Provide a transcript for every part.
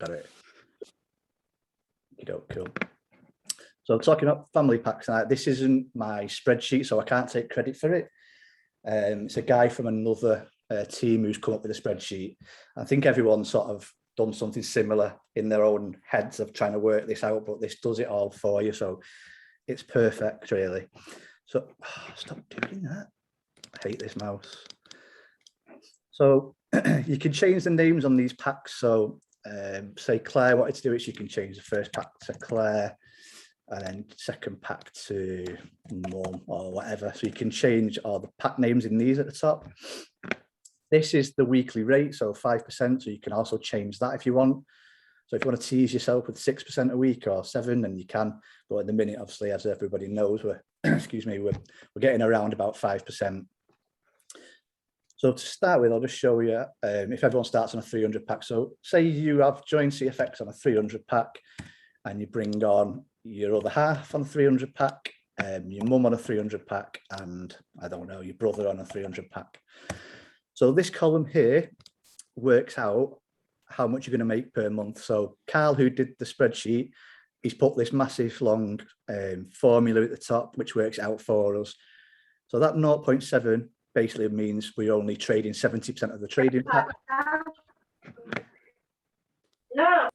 Got it. Cool. So talking about family packs, this isn't my spreadsheet, so I can't take credit for it. It's a guy from another team who's come up with a spreadsheet. I think everyone's sort of done something similar in their own heads of trying to work this out, but this does it all for you. So it's perfect, really. So stop doing that. I hate this mouse. So you can change the names on these packs. So say Claire wanted to do it, so you can change the first pack to Claire and then second pack to Mum or whatever. So you can change all the pack names in these at the top. This is the weekly rate, so 5%. So you can also change that if you want. So if you want to tease yourself with 6% a week or 7%, then you can. But at the minute, obviously, as everybody knows, we're excuse me, we're getting around about 5%. So to start with, I'll just show you if everyone starts on a 300 pack. So say you have joined CFX on a 300 pack and you bring on your other half on a 300 pack, your mum on a 300 pack, and I don't know, your brother on a 300 pack. So this column here works out how much you're going to make per month. So Carl, who did the spreadsheet, he's put this massive long formula at the top, which works out for us. So that 0.7 basically means we're only trading 70% of the trading pack. No.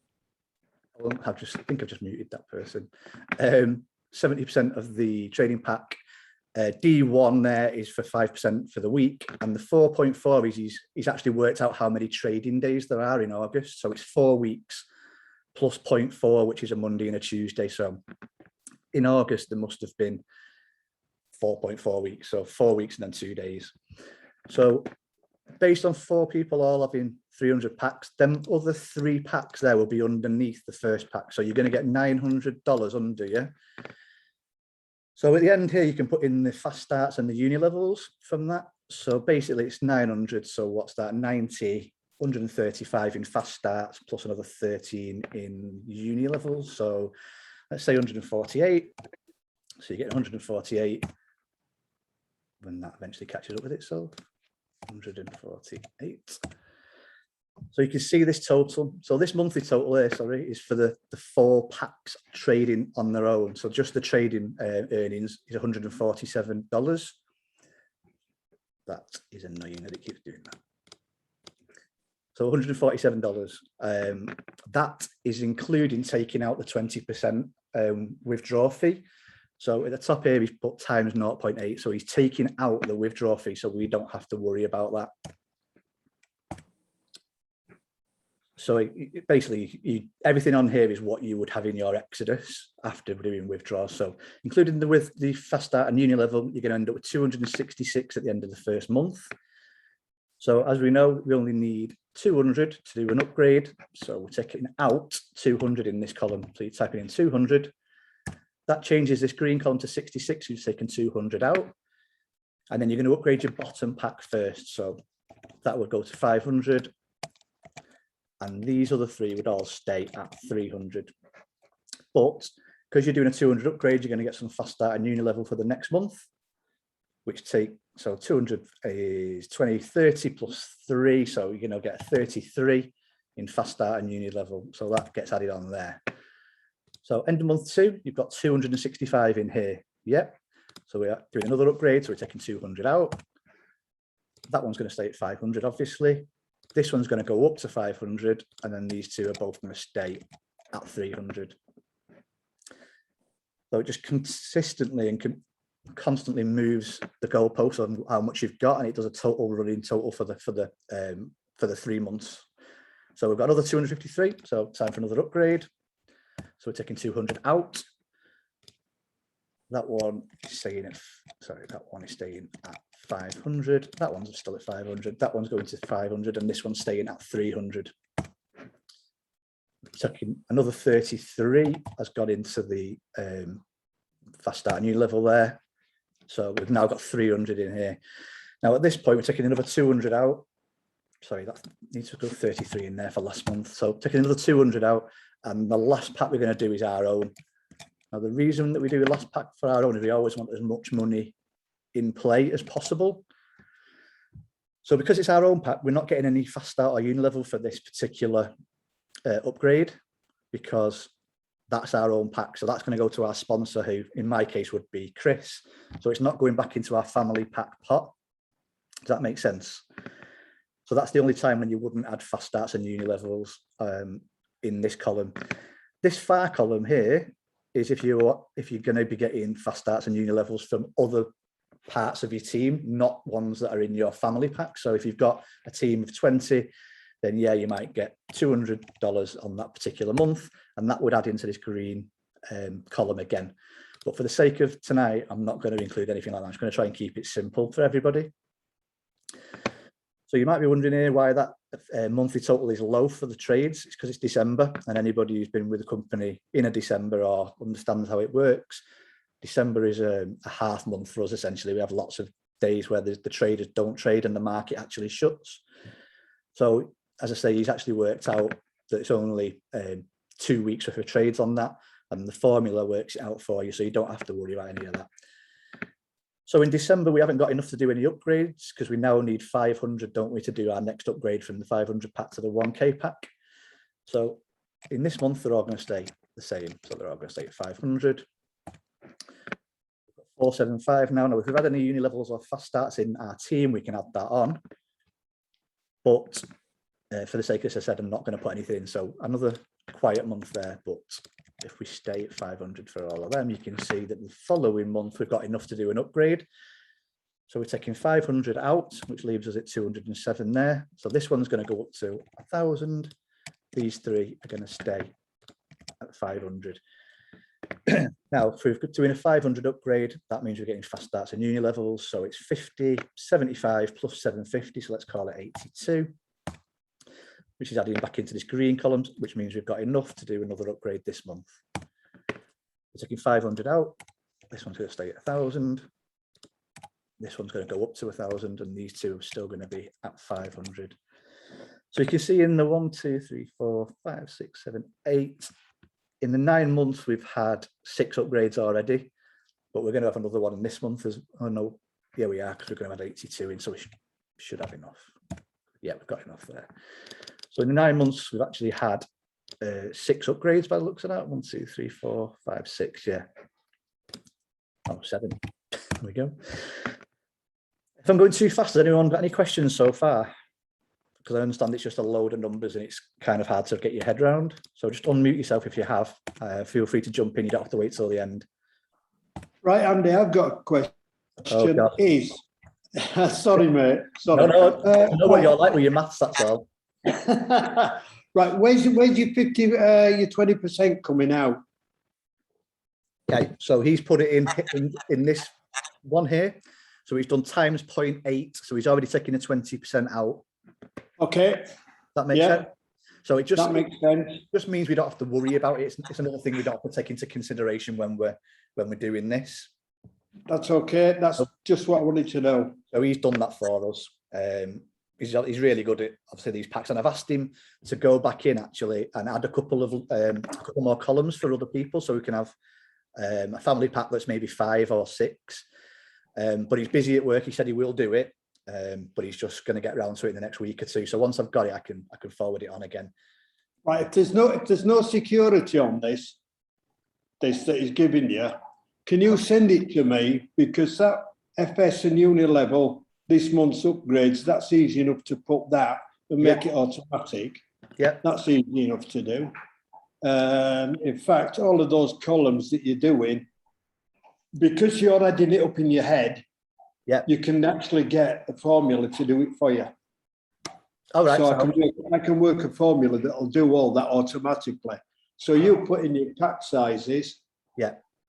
I think I've just muted that person. 70% of the trading pack. D1 there is for 5% for the week, and the 4.4 is he's actually worked out how many trading days there are in August. So it's 4 weeks plus 0.4, which is a Monday and a Tuesday. So in August, there must have been 4.4 weeks, so 4 weeks and then 2 days. So based on 4 people all having 300 packs, then other 3 packs there will be underneath the first pack. So you're going to get $900 under you. So at the end here, you can put in the fast starts and the uni levels from that. So basically it's 900. So what's that? 90, 135 in fast starts plus another 13 in uni levels. So let's say 148. So you get 148 when that eventually catches up with itself. 148. So you can see this total. So this monthly total here, sorry, is for the 4 packs trading on their own. So just the trading earnings is $147. That is annoying that it keeps doing that. So $147. That is including taking out the 20% withdrawal fee. So at the top here, he's put times 0.8. So he's taking out the withdrawal fee, so we don't have to worry about that. So basically, everything on here is what you would have in your Exodus after doing withdrawals. So including with the fast start and uni level, you're going to end up with 266 at the end of the first month. So as we know, we only need 200 to do an upgrade. So we're taking out 200 in this column. So you're typing in 200. That changes this green column to 66. You've taken 200 out. And then you're going to upgrade your bottom pack first. So that would go to 500. And these other 3 would all stay at 300. But because you're doing a 200 upgrade, you're going to get some fast start and uni level for the next month, which so 200 is 20, 30 plus 3. So you're going to get 33 in fast start and uni level. So that gets added on there. So end of month 2, you've got 265 in here. Yep. So we're doing another upgrade. So we're taking 200 out. That one's going to stay at 500, obviously. This one's going to go up to 500, and then these 2 are both going to stay at 300. So it just consistently and constantly moves the goalposts on how much you've got, and it does a total running total for the 3 months. So we've got another 253. So time for another upgrade. So we're taking 200 out. That one is staying at, sorry, that one is staying at 500. That one's still at 500. That one's going to 500, and this one's staying at 300. Taking another 33 has got into the fast start new level there. So we've now got 300 in here. Now at this point, we're taking another 200 out. Sorry, that needs to go 33 in there for last month. So taking another 200 out, and the last pack we're going to do is our own. Now, the reason that we do a last pack for our own is we always want as much money in play as possible. So because it's our own pack, we're not getting any fast start or uni level for this particular upgrade, because that's our own pack. So that's going to go to our sponsor, who in my case would be Chris. So it's not going back into our family pack pot. Does that make sense? So that's the only time when you wouldn't add fast starts and uni levels in this column. This far column here is if you're going to be getting fast starts and uni levels from other parts of your team, not ones that are in your family pack. So if you've got a team of 20, then yeah, you might get $200 on that particular month, and that would add into this green column again. But for the sake of tonight, I'm not going to include anything like that. I'm just going to try and keep it simple for everybody. So you might be wondering here why that monthly total is low for the trades. It's because it's December, and anybody who's been with the company in a December or understands how it works, December is a half month for us, essentially. We have lots of days where the traders don't trade and the market actually shuts. So as I say, he's actually worked out that it's only 2 weeks worth of trades on that, and the formula works it out for you, so you don't have to worry about any of that. So in December, we haven't got enough to do any upgrades, because we now need 500, don't we, to do our next upgrade from the 500 pack to the 1K pack. So in this month, they're all going to stay the same. So they're all going to stay at 500. 475 now. Now, if we've had any uni levels or fast starts in our team, we can add that on. But for the sake of this, I said I'm not going to put anything in. So another quiet month there. But if we stay at 500 for all of them, you can see that the following month we've got enough to do an upgrade. So we're taking 500 out, which leaves us at 207 there. So this one's going to go up to 1,000. These three are going to stay at 500. Now, if we're doing a 500 upgrade, that means we're getting fast starts and uni levels. So it's 50, 75 plus 750. So let's call it 82, which is adding back into this green column, which means we've got enough to do another upgrade this month. We're taking 500 out. This one's going to stay at 1,000. This one's going to go up to 1,000, and these two are still going to be at 500. So you can see in the 1, 2, 3, 4, 5, 6, 7, 8. In the 9 months, we've had 6 upgrades already, but we're going to have another one in this month. Oh no, yeah, we are, because we're going to have 82 in, so we should have enough. Yeah, we've got enough there. So in the 9 months, we've actually had 6 upgrades by the looks of that. 1, 2, 3, 4, 5, 6. Yeah. Oh, 7. There we go. If I'm going too fast, has anyone got any questions so far? Because I understand it's just a load of numbers and it's kind of hard to get your head around. So just unmute yourself if you have. Feel free to jump in. You don't have to wait till the end. Right, Andy, I've got a question. Sorry, mate. Sorry. No, I know what you're like with your maths, that's all. Right, where's your 50, your 20% coming out? Okay, so he's put it in this one here. So he's done times 0.8. So he's already taken a 20% out. Okay. That makes sense. So it just, that makes sense. Just means we don't have to worry about it. It's another thing we don't have to take into consideration when we're doing this. That's okay. That's just what I wanted to know. So he's done that for us. He's really good at obviously these packs, and I've asked him to go back in actually and add a couple more columns for other people, so we can have a family pack that's maybe 5 or 6. But he's busy at work. He said he will do it, but he's just going to get around to it in the next week or two. So once I've got it, I can forward it on again. Right. If there's no security on this that he's giving you, can you send it to me? Because that FS and uni level, this month's upgrades, that's easy enough to put that and make it automatic. Yeah, that's easy enough to do. In fact, all of those columns that you're doing, because you're adding it up in your head, you can actually get a formula to do it for you. All right. So I can work a formula that'll do all that automatically. So you put in your pack sizes,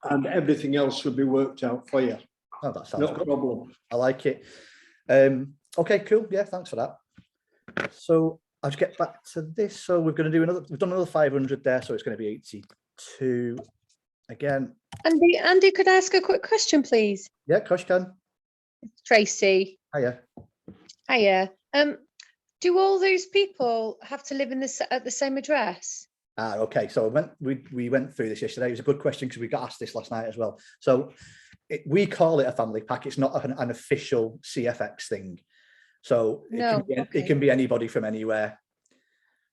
and everything else should be worked out for you. Oh, that sounds good. No problem. I like it. Okay, cool. Yeah, thanks for that. So I'll just get back to this. So we're going to do another. We've done another 500 there, so it's going to be 82 again. Andy, could I ask a quick question, please? Yeah, of course you can. It's Tracy. Hiya. Do all those people have to live at the same address? Okay. So we went through this yesterday. It was a good question because we got asked this last night as well. So we call it a family pack. It's not an official CFX thing. So it can be anybody from anywhere.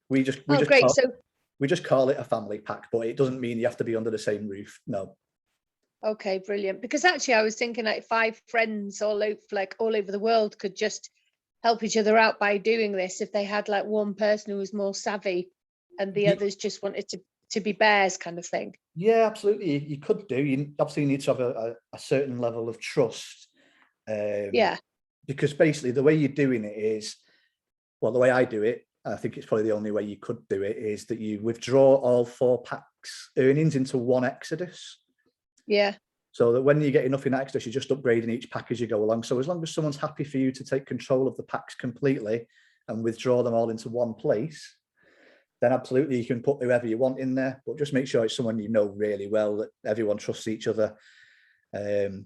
We just great. So We just call it a family pack, but it doesn't mean you have to be under the same roof. No. Okay, brilliant. Because actually I was thinking like 5 friends all over the world could just help each other out by doing this if they had like one person who was more savvy and the others just wanted to be bears kind of thing. Yeah, absolutely. You could do. You obviously need to have a certain level of trust. Yeah. Because basically the way you're doing it is, well, the way I do it, I think it's probably the only way you could do it, is that you withdraw all 4 packs earnings into one Exodus. Yeah. So that when you get enough in Exodus, you're just upgrading each pack as you go along. So as long as someone's happy for you to take control of the packs completely and withdraw them all into one place, then absolutely you can put whoever you want in there, but just make sure it's someone you know really well, that everyone trusts each other. And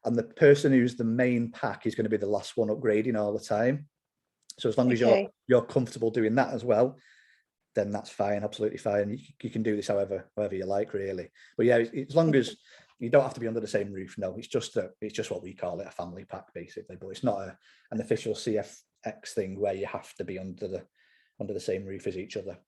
the person who's the main pack is going to be the last one upgrading all the time. So as long as you're comfortable doing that as well, then that's fine, absolutely fine. You can do this however you like, really. But yeah, as long as you don't have to be under the same roof. No, it's just what we call it, a family pack, basically. But it's not an official CFX thing where you have to be under the same roof as each other.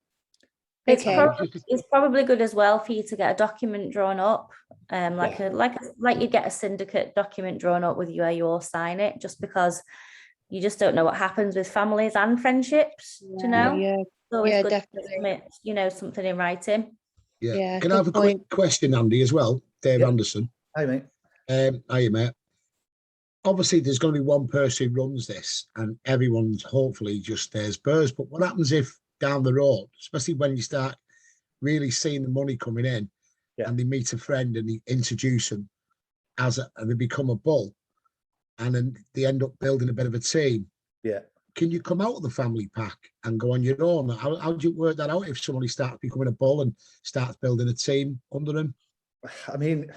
It's probably good as well for you to get a document drawn up, like you get a syndicate document drawn up with you where you all sign it, just because you just don't know what happens with families and friendships. You know, it's always good definitely. to submit, something in writing. Yeah. Can I have a quick question, Andy, as well? Dave Anderson. Hi, mate. Hiya, mate. Obviously, there's going to be one person who runs this, and everyone's hopefully just stays bears. But what happens if down the road, especially when you start really seeing the money coming in, and they meet a friend and they introduce them and they become a bull, and then they end up building a bit of a team? Yeah. Can you come out of the family pack and go on your own? How do you work that out if somebody starts becoming a bull and starts building a team under them? I mean,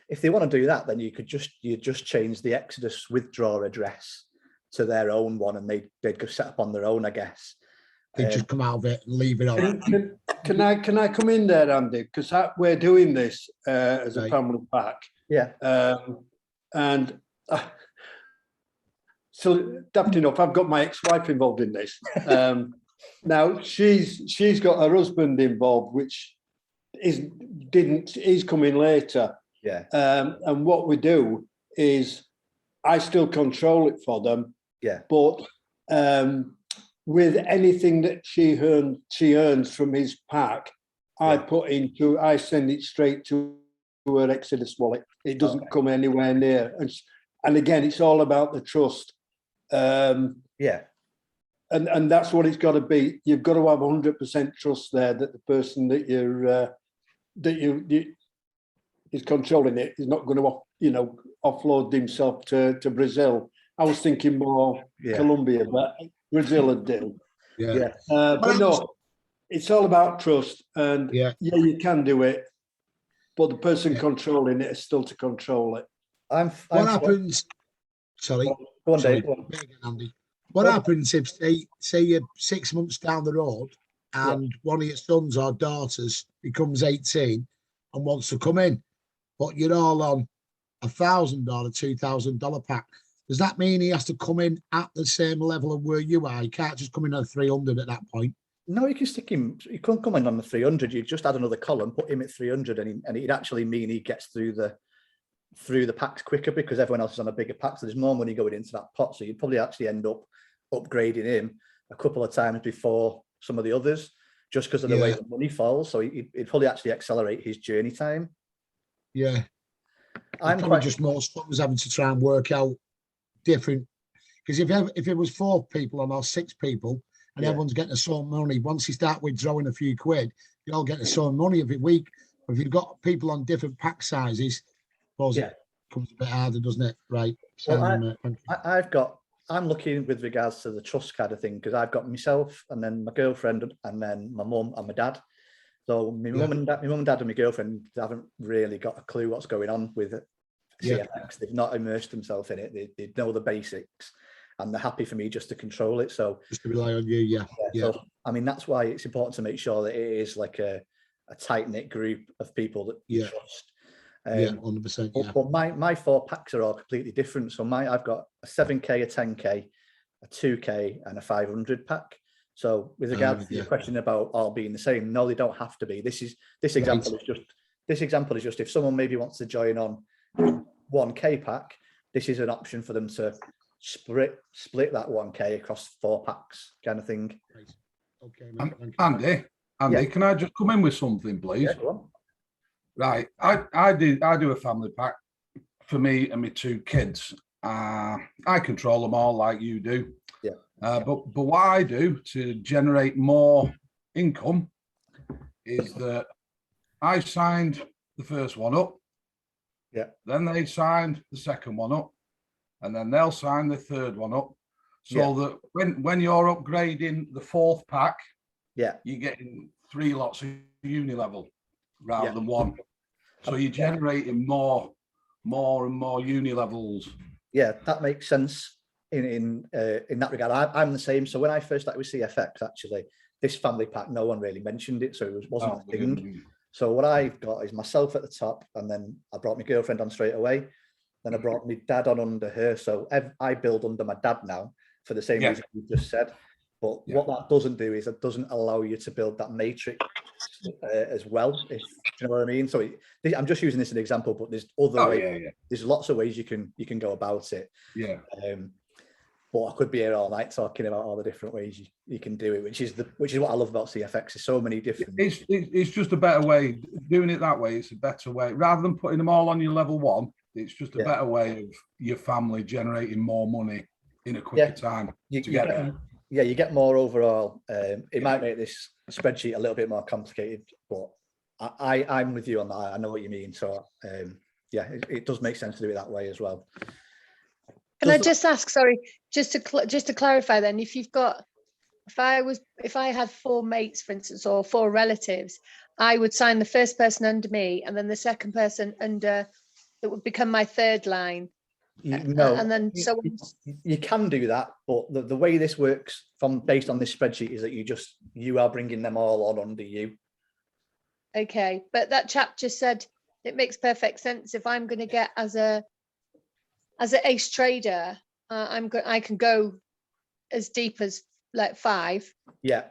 if they want to do that, then you just change the Exodus withdraw address to their own one, and they'd go set up on their own, I guess. They just come out of it and leave it on. Can I come in there, Andy? Because we're doing this as a family pack. Yeah. And so, daft enough, I've got my ex-wife involved in this. Now she's got her husband involved, which is coming later. Yeah. And what we do is I still control it for them. Yeah. But with anything that she earns from his pack, I send it straight to her Exodus wallet. It doesn't come anywhere near. And again, it's all about the trust. And that's what it's got to be. You've got to have 100% trust there that the person that you is controlling it is not going to offload himself to Brazil. I was thinking more Colombia, but Brazil would do. Yeah. But no, it's all about trust, and you can do it, but the person controlling it is still to control it. What happens? Sorry. Go on, Dave. Andy. What happens if, say you're 6 months down the road and one of your sons or daughters becomes 18 and wants to come in, but you're all on $1,000 or $2,000 pack? Does that mean he has to come in at the same level of where you are? He can't just come in at 300 at that point. No, you can stick him. You can't come in on the 300. You just add another column, put him at 300, and it'd actually mean he gets through the packs quicker because everyone else is on a bigger pack. So there's more money going into that pot. So you'd probably actually end up upgrading him a couple of times before some of the others, just because of the way the money falls. So it'd probably actually accelerate his journey time. Yeah. I'm probably just more was having to try and work out different, because if it was 4 people or 6 people and everyone's getting the same money, once you start withdrawing a few quid, you all get the same money every week. But if you've got people on different pack sizes, it comes a bit harder, doesn't it? Right. Well, I'm looking with regards to the trust kind of thing, because I've got myself and then my girlfriend and then my mum and my dad. So my mum and dad and my girlfriend haven't really got a clue what's going on with CFX. They've not immersed themselves in it. They know the basics, and they're happy for me just to control it. So just to rely on you, So, I mean, that's why it's important to make sure that it is like a tight-knit group of people that you trust. 100%. But my 4 packs are all completely different. So I've got a 7K, a 10K, a 2K, and a 500 pack. So with regards to your Yeah. question about all being the same, no, they don't have to be. This example is just if someone maybe wants to join on 1K pack, this is an option for them to split that 1K across 4 packs kind of thing. Right. Okay, mate, thank you. Andy, Yeah. can I just come in with something, please? Yeah, go on. Right, I do a family pack for me and my 2 kids. I control them all like you do. Yeah. But what I do to generate more income is that I signed the first one up. Yeah. Then they signed the second one up, and then they'll sign the third one up. So that when you're upgrading the 4th pack, Yeah. you're getting 3 lots of uni level rather than 1. So you're generating more and more uni levels. Yeah, that makes sense in that regard. I'm the same. So when I first started with CFX, actually, this family pack, no one really mentioned it, so it wasn't a thing. So what I've got is myself at the top, and then I brought my girlfriend on straight away. Then I brought my dad on under her. So I build under my dad now for the same reason you just said. But what that doesn't do is it doesn't allow you to build that matrix as well. If you know what I mean. So I'm just using this as an example, but there's other ways. There's lots of ways you can go about it. Yeah. But I could be here all night talking about all the different ways you can do it, which is what I love about CFX. There's so many different. It's just a better way. Doing it that way, it's a better way. Rather than putting them all on your level 1, it's just a better way of your family generating more money in a quicker time. You get more overall. It might make this spreadsheet a little bit more complicated, but I'm with you on that. I know what you mean. So it does make sense to do it that way as well. Can I just ask, sorry, just to clarify then, if I had 4 mates, for instance, or 4 relatives, I would sign the first person under me and then the second person under, that would become my 3rd line. And then you can do that, but the way this works based on this spreadsheet is that you are bringing them all on under you. Okay, but that chap just said it makes perfect sense. If I'm going to get as an ace trader, I can go as deep as like 5. Yeah.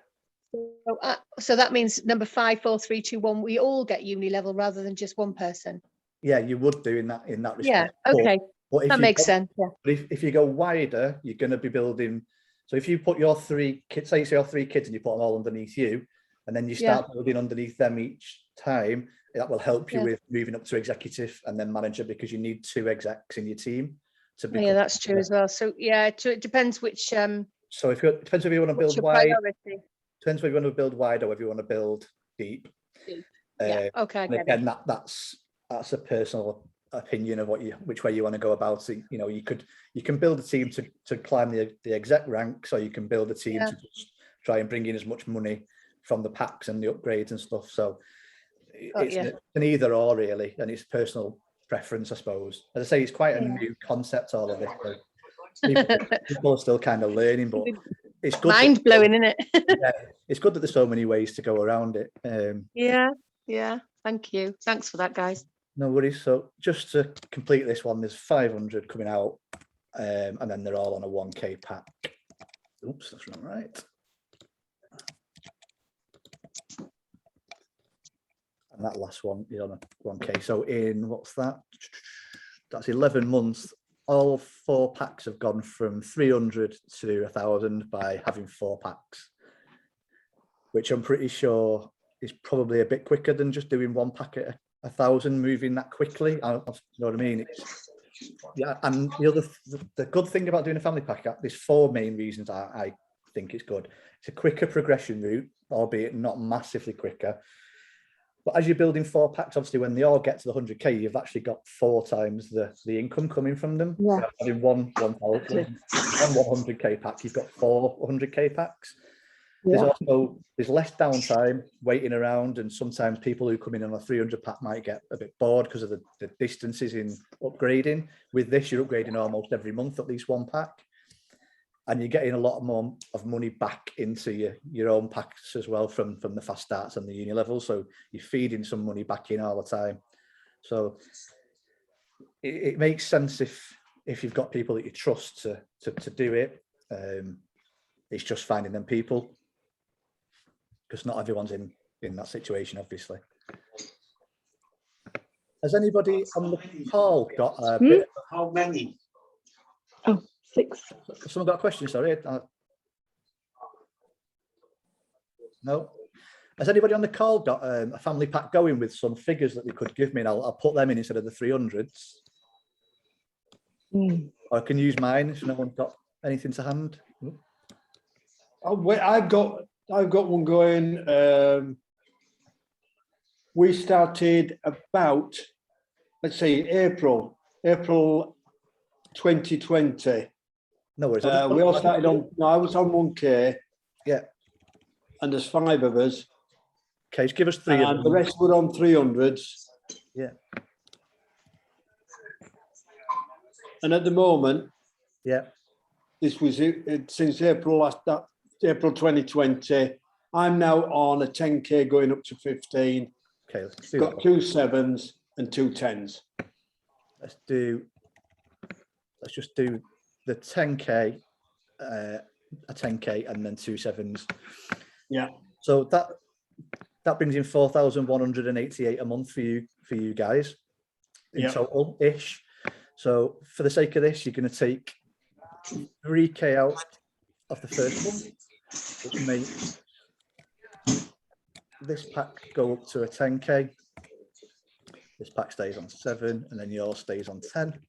So that means number 5, 4, 3, 2, 1. We all get uni level rather than just one person. Yeah, you would do in that respect. Yeah. Okay. But that makes sense. Yeah. But if you go wider, you're going to be building. So if you put your 3 kids, say your 3 kids, and you put them all underneath you, and then you start building underneath them each time, that will help you with moving up to executive and then manager, because you need 2 execs in your team to be. Yeah, that's true as well. So it depends which. So it depends if you want to build wide. Depends whether you want to build wide or whether you want to build deep. Yeah. Okay. Again, that's a personal opinion of which way you want to go about it. You know, you can build a team to climb the exec ranks, or you can build a team to just try and bring in as much money from the packs and the upgrades and stuff. So it's an either or really, and it's personal preference, I suppose. As I say, it's quite a new concept, all of this. People are still kind of learning, but it's good. Mind blowing, isn't it? It's good that there's so many ways to go around it. Yeah. Thank you. Thanks for that, guys. No worries. So just to complete this one, there's 500 coming out, and then they're all on a 1K pack. Oops, that's not right. And that last one is on a 1K. So in what's that? That's 11 months. All 4 packs have gone from 300 to 1,000 by having 4 packs, which I'm pretty sure is probably a bit quicker than just doing 1 pack at 1,000, moving that quickly. You know what I mean? And the good thing about doing a family pack, there's 4 main reasons I think it's good. It's a quicker progression route, albeit not massively quicker. But as you're building 4 packs, obviously, when they all get to the 100K, you've actually got 4 times the income coming from them. Yeah. So having one 100K pack, you've got 4 100K packs. Yeah. There's less downtime waiting around, and sometimes people who come in on a 300 pack might get a bit bored because of the distances in upgrading. With this, you're upgrading almost every month, at least 1 pack. And you're getting a lot more of money back into your own packs as well from the fast starts and the uni level. So you're feeding some money back in all the time. So it makes sense if you've got people that you trust to do it. It's just finding them people. because not everyone's in that situation, obviously. Has anybody on the call got a bit? How many? Oh, 6. Someone got a question? Sorry. No. Has anybody on the call got a family pack going with some figures that they could give me, and I'll put them in instead of the 300s? Or I can use mine if no one's got anything to hand. Oh, wait, I've got one going. We started about, let's say, April 2020. No worries. We all started on. No, I was on 1K. Yeah. And there's 5 of us. Okay, just give us 3 of And them. the rest were on 300s. Yeah. And at the moment, Yeah. this was it since April 2020. I'm now on a 10K going up to 15. Okay, let's do Got that. 2 7s and 2 10s. Let's just do the 10K, a 10K, and then 2 7s. Yeah. So that brings in 4,188 a month for you guys in total ish. So for the sake of this, you're going to take 3K out of the first one, which makes this pack go up to a 10K. This pack stays on 7, and then yours stays on 10.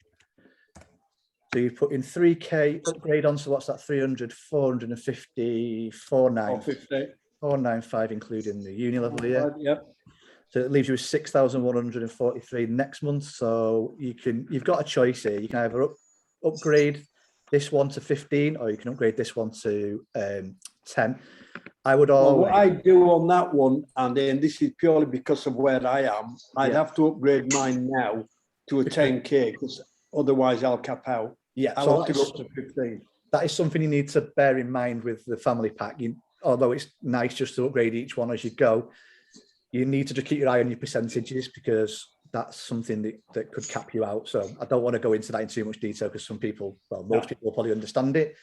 So you put in 3K upgrade on, so what's that? 300, 450, 495, including the uni level here. Yep. So it leaves you with 6,143 next month. So you've got a choice here. You can either upgrade this one to 15, or you can upgrade this one to 10. I would always. What I do on that one, and then this is purely because of where I am, I'd have to upgrade mine now to a 10K, because otherwise I'll cap out. Yeah, I'll so have to go up to 15. That is something you need to bear in mind with the family pack. Although it's nice just to upgrade each one as you go, you need to just keep your eye on your percentages, because that's something that could cap you out. So I don't want to go into that in too much detail, because most people will probably understand it.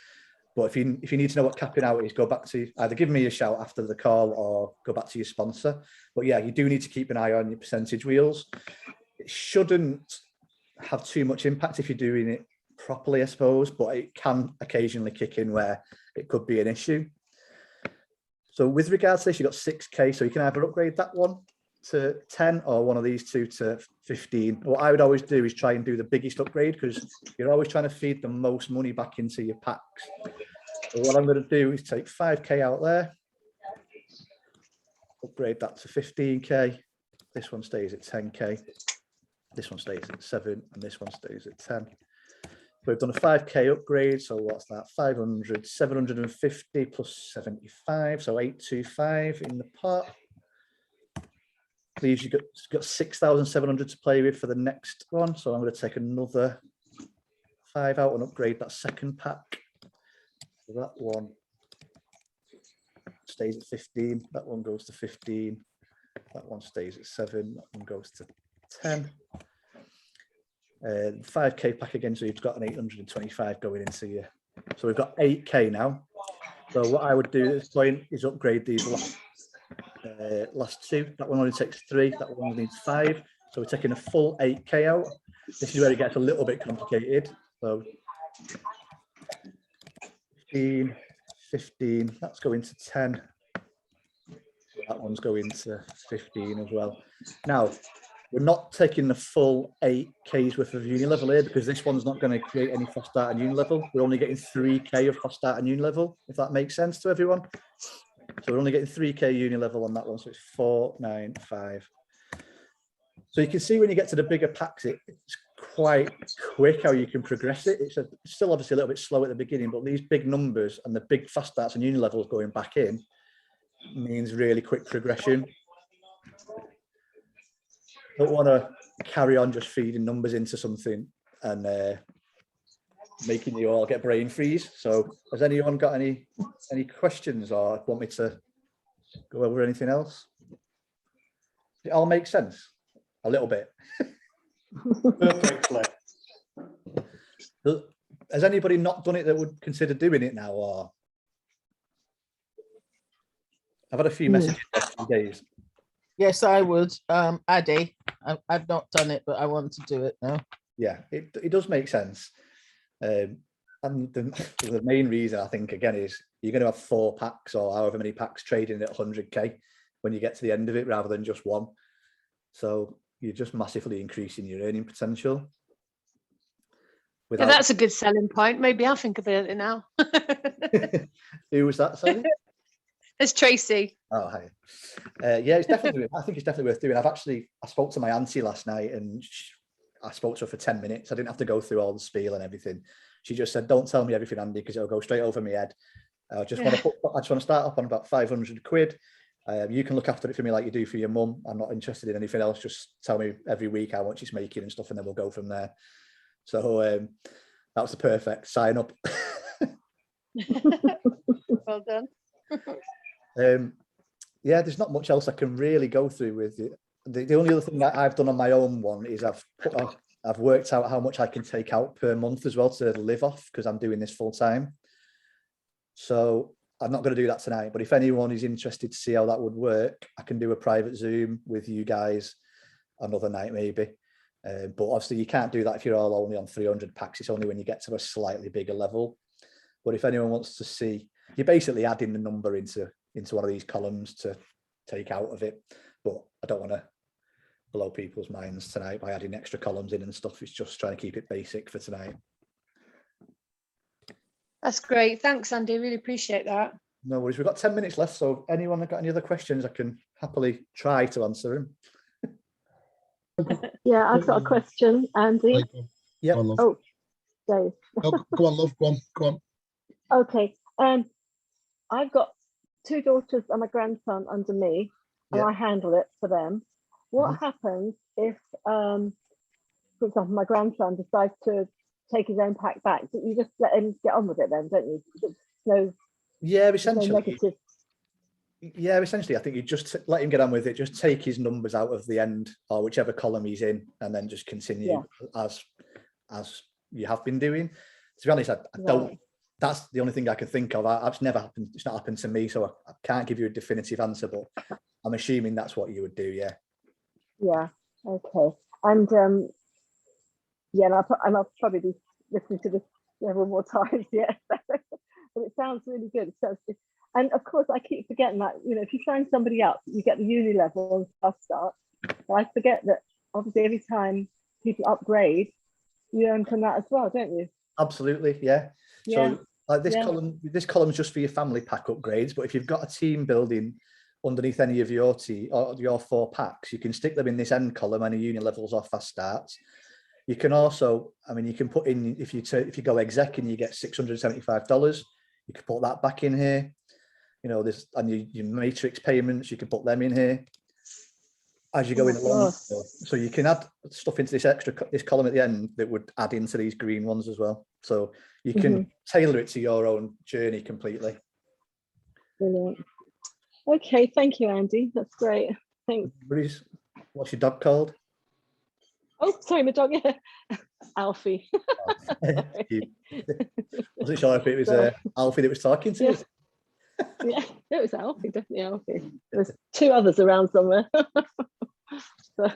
But if you need to know what capping out is, go back to either give me a shout after the call or go back to your sponsor. But yeah, you do need to keep an eye on your percentage wheels. It shouldn't have too much impact if you're doing it properly, I suppose, but it can occasionally kick in where it could be an issue. So with regards to this, you've got 6K, so you can either upgrade that one to 10 or one of these two to 15. What I would always do is try and do the biggest upgrade, because you're always trying to feed the most money back into your packs. So what I'm going to do is take 5K out there, upgrade that to 15K. This one stays at 10K. This one stays at 7, and this one stays at 10. So we've done a 5K upgrade. So what's that? 500, 750 plus 75. So 825 in the pot. Leaves you got 6,700 to play with for the next one. So I'm going to take another 5 out and upgrade that second pack. So that one stays at 15. That one goes to 15. That one stays at 7. That one goes to 10. 5K pack again, so you've got an 825 going into you. So we've got 8K now. So what I would do at this point is upgrade these last 2. That one only takes 3. That one only needs 5. So we're taking a full 8K out. This is where it gets a little bit complicated. So 15, that's going to 10. That one's going to 15 as well. Now, we're not taking the full 8Ks worth of uni level here, because this one's not going to create any fast start and uni level. We're only getting 3K of fast start and uni level, if that makes sense to everyone. So we're only getting 3K uni level on that one. So it's 495. So you can see when you get to the bigger packs, it's quite quick how you can progress it. It's still obviously a little bit slow at the beginning, but these big numbers and the big fast starts and uni levels going back in means really quick progression. Don't want to carry on just feeding numbers into something and making you all get brain freeze. So has anyone got any questions or want me to go over anything else? It all makes sense a little bit. Perfectly. Has anybody not done it that would consider doing it now? Or I've had a few messages off from Dave. Yes, I would. Addy, I've not done it, but I want to do it now. Yeah, it does make sense. And the main reason I think again is you're going to have 4 packs or however many packs trading at 100k when you get to the end of it rather than just one. So you're just massively increasing your earning potential. Yeah, that's a good selling point. Maybe I'll think about it now. Who was that? Sorry. It's Tracy. Oh, hi. Yeah, it's definitely. I think it's definitely worth doing. I spoke to my auntie last night, and I spoke to her for 10 minutes. I didn't have to go through all the spiel and everything. She just said, "Don't tell me everything, Andy, because it'll go straight over my head. I just want to start up on about 500 quid. You can look after it for me like you do for your mum. I'm not interested in anything else. Just tell me every week how much it's making and stuff, and then we'll go from there." So that was the perfect sign up. Well done. Yeah, there's not much else I can really go through with it. The only other thing that I've done on my own one is I've worked out how much I can take out per month as well to live off, because I'm doing this full time. So I'm not going to do that tonight, but if anyone is interested to see how that would work, I can do a private Zoom with you guys another night maybe. But obviously you can't do that if you're all only on 300 packs. It's only when you get to a slightly bigger level. But if anyone wants to see, you're basically adding the number into one of these columns to take out of it. But I don't want to blow people's minds tonight by adding extra columns in and stuff. It's just trying to keep it basic for tonight. That's great. Thanks, Andy. Really appreciate that. No worries. We've got 10 minutes left. So anyone got any other questions, I can happily try to answer them. Yeah, I've got a question, Andy. Yeah. Oh, Dave. Oh, go on, love. Go on. Okay. I've got 2 daughters and a grandson under me, and I handle it for them. What happens if, for example, my grandson decides to take his own pack back? You just let him get on with it then, don't you? Essentially. No negative. Yeah, essentially, I think you just let him get on with it. Just take his numbers out of the end or whichever column he's in, and then just continue as you have been doing. To be honest, I don't. That's the only thing I can think of. It's never happened. It's not happened to me, so I can't give you a definitive answer. But I'm assuming that's what you would do. Yeah. Yeah. Okay. And I'll probably be listening to this several more times. Yeah. But it sounds really good. And of course, I keep forgetting that, if you sign somebody up, you get the uni level and stuff start. But I forget that obviously every time people upgrade, you earn from that as well, don't you? Absolutely, yeah. So this column is just for your family pack upgrades. But if you've got a team building underneath any of your your 4 packs, you can stick them in this end column, any uni levels or fast starts. You can also, you can put in, if you go exec and you get $675, you can put that back in here. This, and your matrix payments, you can put them in here as you're going along. So you can add stuff into this column at the end that would add into these green ones as well. So you can tailor it to your own journey completely. Brilliant. Okay, thank you, Andy. That's great. Thanks. What's your dog called? Oh, sorry, my dog. Alfie. Wasn't sure if it was Alfie that was talking to you. Yeah, it was Alfie, definitely Alfie. There's 2 others around somewhere. So,